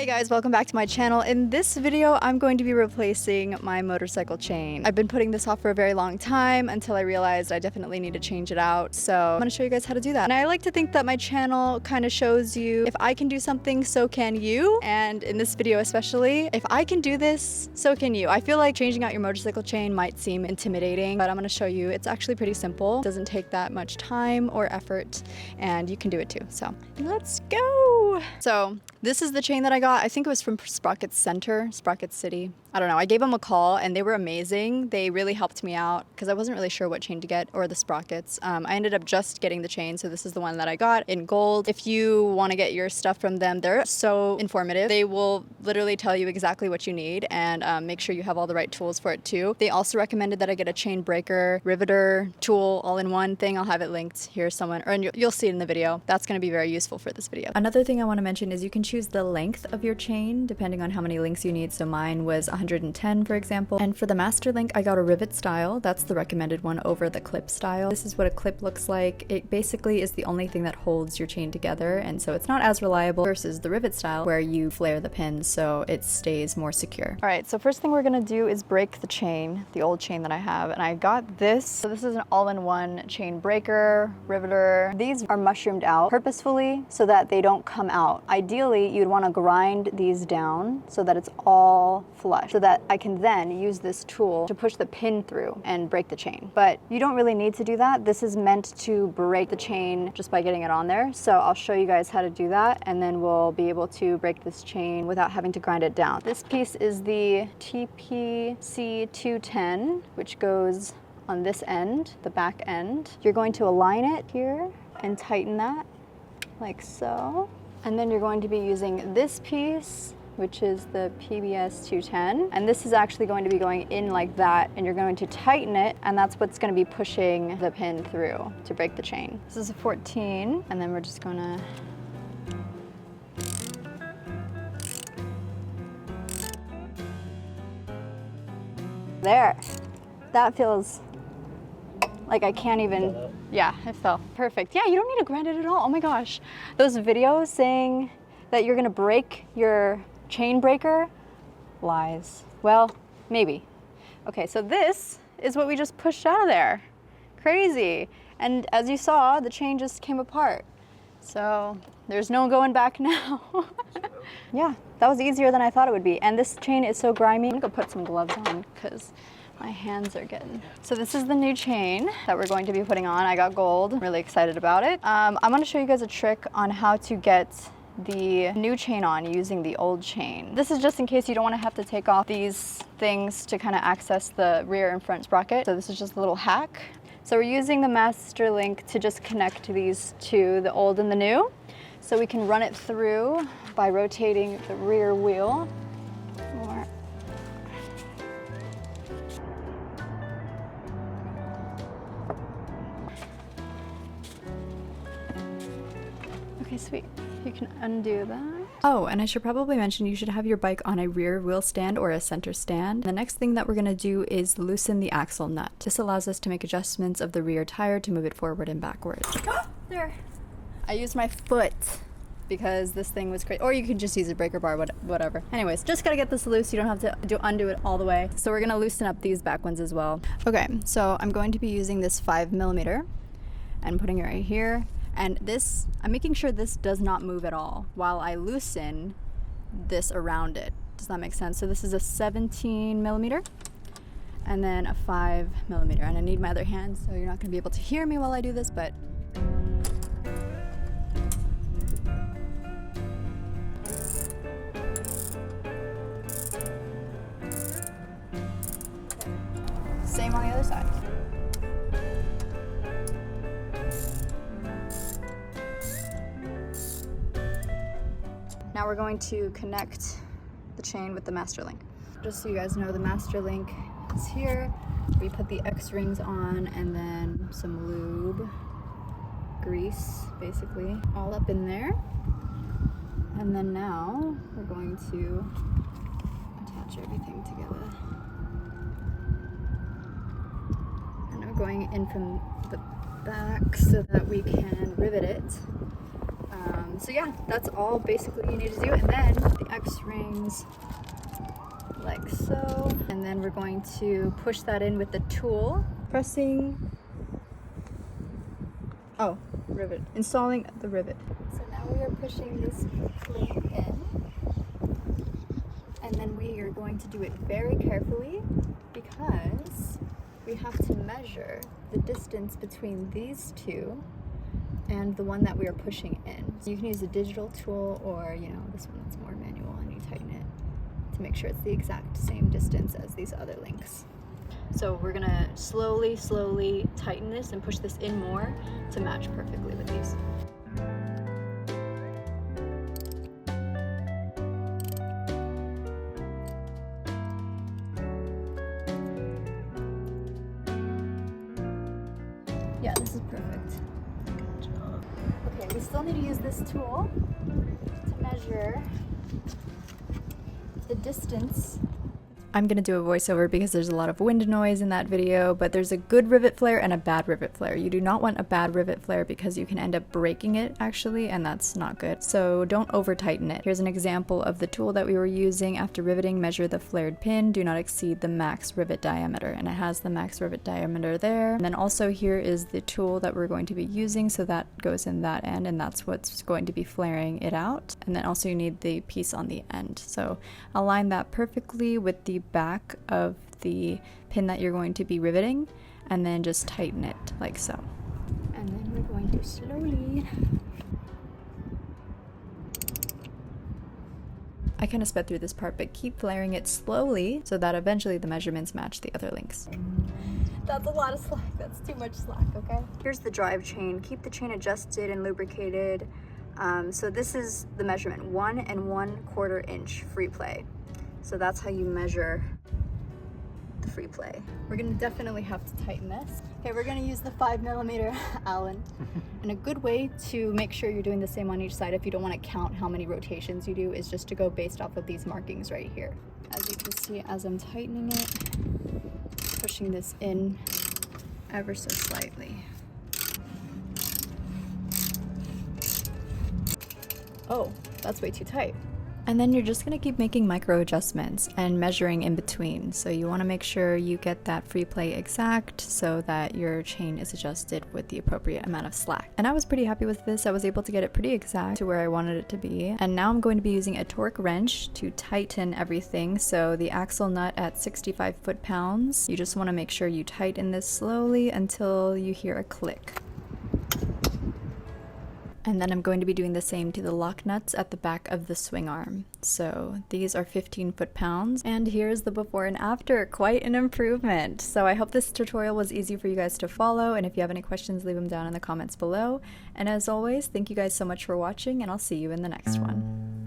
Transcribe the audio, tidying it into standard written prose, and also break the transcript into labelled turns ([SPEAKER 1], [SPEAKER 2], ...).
[SPEAKER 1] guys, welcome back to my channel. In this video, I'm going to be replacing my motorcycle chain. I've been putting this off for a very long time until I realized I definitely need to change it out. So I'm gonna show you guys how to do that. And I like to think that my channel kind of shows you if I can do something, so can you. And in this video especially, if I can do this, so can you. I feel like changing out your motorcycle chain might seem intimidating, but I'm gonna show you it's actually pretty simple. It doesn't take that much time or effort, and you can do it too. So let's go. So this is the chain that I got. I think it was from Sprocket Center, Sprocket City. I don't know. I gave them a call and they were amazing. They really helped me out because I wasn't really sure what chain to get or the sprockets. I ended up just getting the chain. So this is the one that I got in gold. If you want to get your stuff from them, they're so informative. They will literally tell you exactly what you need and make sure you have all the right tools for it too. They also recommended that I get a chain breaker, riveter, tool, all in one thing. I'll have it linked here somewhere, or you'll see it in the video. That's going to be very useful for this video. Another thing I want to mention is you can choose the length of your chain depending on how many links you need. So mine was 110, for example. And for the master link, I got a rivet style. That's the recommended one over the clip style. This is what a clip looks like. It basically is the only thing that holds your chain together, and so it's not as reliable versus the rivet style where you flare the pins so it stays more secure. All right, so first thing we're gonna do is break the chain, the old chain that I have, and I got this. So this is an all-in-one chain breaker, riveter. These are mushroomed out purposefully so that they don't come out. Ideally, you'd want to grind these down so that it's all flush, so that I can then use this tool to push the pin through and break the chain. But you don't really need to do that. This is meant to break the chain just by getting it on there. So I'll show you guys how to do that, and then we'll be able to break this chain without having to grind it down. This piece is the TPC 210, which goes on this end, the back end. You're going to align it here and tighten that like so. And then you're going to be using this piece, which is the PBS 210. And this is actually going to be going in like that, and you're going to tighten it, and that's what's going to be pushing the pin through to break the chain. This is a 14, and then we're just gonna there. That feels like I can't even, yeah, it fell. Perfect. Yeah, you don't need to grind it at all. Oh my gosh. Those videos saying that you're gonna break your chain breaker, lies. Well, maybe. Okay, so this is what we just pushed out of there. Crazy. And as you saw, the chain just came apart. So there's no going back now. Yeah, that was easier than I thought it would be. And this chain is so grimy. I'm gonna go put some gloves on because my hands are getting. So this is the new chain that we're going to be putting on. I got gold, I'm really excited about it. I'm gonna show you guys a trick on how to get the new chain on using the old chain. This is just in case you don't wanna have to take off these things to kind of access the rear and front sprocket. So this is just a little hack. So we're using the master link to just connect these two, the old and the new. So we can run it through by rotating the rear wheel. Okay, sweet. You can undo that. Oh, and I should probably mention you should have your bike on a rear wheel stand or a center stand. The next thing that we're gonna do is loosen the axle nut. This allows us to make adjustments of the rear tire to move it forward and backward. There. I used my foot because this thing was crazy. Or you could just use a breaker bar, whatever. Anyways, just gotta get this loose. You don't have to undo it all the way. So we're gonna loosen up these back ones as well. Okay, so I'm going to be using this 5mm and putting it right here. And this, I'm making sure this does not move at all while I loosen this around it. Does that make sense? So this is a 17mm and then a 5mm. And I need my other hand, so you're not gonna be able to hear me while I do this, but. Same on the other side. Now we're going to connect the chain with the master link. Just so you guys know, the master link is here. We put the X rings on and then some lube, grease, basically, all up in there. And then now we're going to attach everything together. And we're going in from the back so that we can rivet it. So yeah, that's all basically you need to do. And then the X then we're going to push that in with the tool, pressing, oh, rivet, installing the rivet. So now we are pushing this plate in, and then we are going to do it very carefully because we have to measure the distance between these two and the one that we are pushing in. So you can use a digital tool or, you know, this one that's more manual, and you tighten it to make sure it's the exact same distance as these other links. So we're gonna slowly tighten this and push this in more to match perfectly with these. Yeah, this is perfect. Good job. Okay, we still need to use this tool to measure the distance. I'm gonna do a voiceover because there's a lot of wind noise in that video, but there's a good rivet flare and a bad rivet flare. You do not want a bad rivet flare because you can end up breaking it actually, and that's not good. So don't over tighten it. Here's an example of the tool that we were using. After riveting, measure the flared pin. Do not exceed the max rivet diameter, and it has the max rivet diameter there. And then also here is the tool that we're going to be using, so that goes in that end, and that's what's going to be flaring it out. And then also you need the piece on the end. So align that perfectly with the back of the pin that you're going to be riveting, and then just tighten it like so. And then we're going to slowly, I kind of sped through this part, but keep flaring it slowly so that eventually the measurements match the other links. That's a lot of slack. That's too much slack, okay? Here's the drive chain. Keep the chain adjusted and lubricated. So this is the measurement, 1 1/4 inch free play. So that's how you measure the free play. We're gonna definitely have to tighten this. Okay, we're gonna use the 5mm Allen. And a good way to make sure you're doing the same on each side, if you don't want to count how many rotations you do, is just to go based off of these markings right here. As you can see, as I'm tightening it, pushing this in ever so slightly. Oh, that's way too tight. And then you're just gonna keep making micro adjustments and measuring in between. So you wanna make sure you get that free play exact so that your chain is adjusted with the appropriate amount of slack. And I was pretty happy with this. I was able to get it pretty exact to where I wanted it to be. And now I'm going to be using a torque wrench to tighten everything. So the axle nut at 65 foot-pounds, you just wanna make sure you tighten this slowly until you hear a click. And then I'm going to be doing the same to the lock nuts at the back of the swing arm. So these are 15 foot-pounds, and here's the before and after. Quite an improvement. So I hope this tutorial was easy for you guys to follow, and if you have any questions, leave them down in the comments below. And as always, thank you guys so much for watching, and I'll see you in the next one.